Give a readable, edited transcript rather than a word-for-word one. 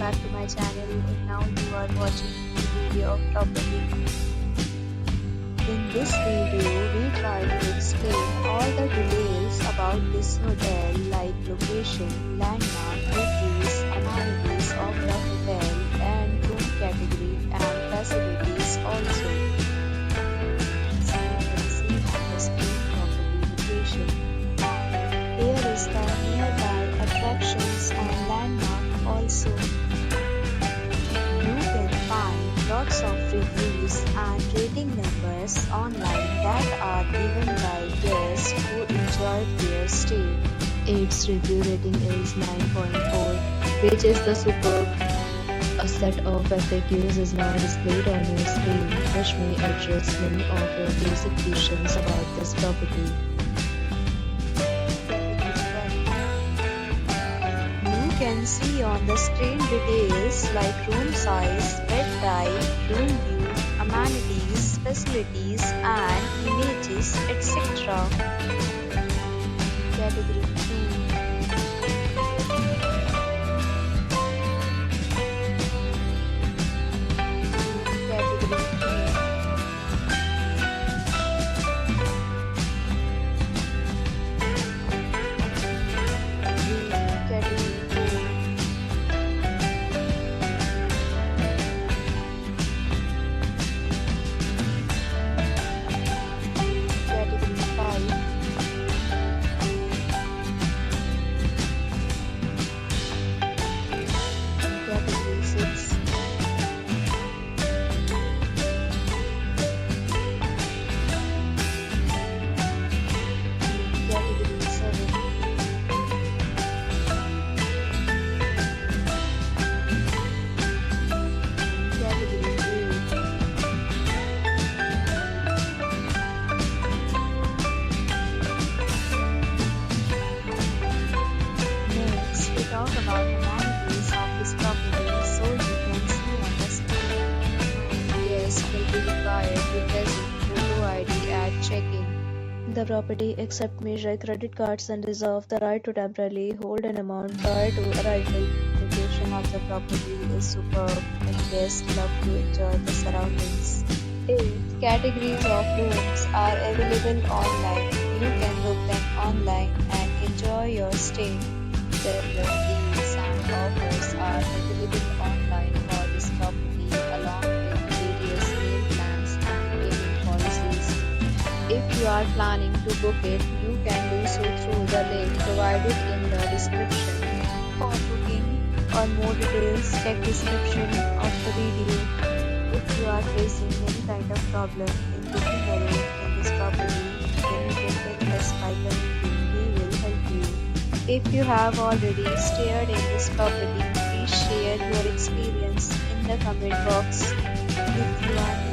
back to my channel, and now you are watching the video of property. In this video, we try to explain all the details about this hotel like location, landmark, reviews, amenities of the hotel and room category and facilities also. So you can see on the screen property location. Here is the nearby attractions and landmark also. You can find lots of reviews and rating numbers online that are given by guests who enjoyed their stay. Its review rating is 9.4, which is the superb. A set of FAQs is now displayed on your screen, which may address many of your basic questions about this property. You can see on the screen details like room size, bed type, room view, amenities, facilities and images, etc. Category 2. Talk about amenities of this property, so you can see on the screen. Guests will be required to present photo ID at check-in. The property accepts major credit cards and reserves the right to temporarily hold an amount prior to arrival. The location of the property is superb and guests love to enjoy the surroundings. 8 categories of rooms are available online. You can book them online and enjoy your stay. Several deals and offers are available online for this property along with various meal plans and payment policies. If you are planning to book it, you can do so through the link provided in the description. For booking or more details, check description of the video. If you are facing any kind of problem in booking a room in this property, then you can take us by commenting. We will help you. If you have already stayed in this property, please share your experience in the comment box. If you are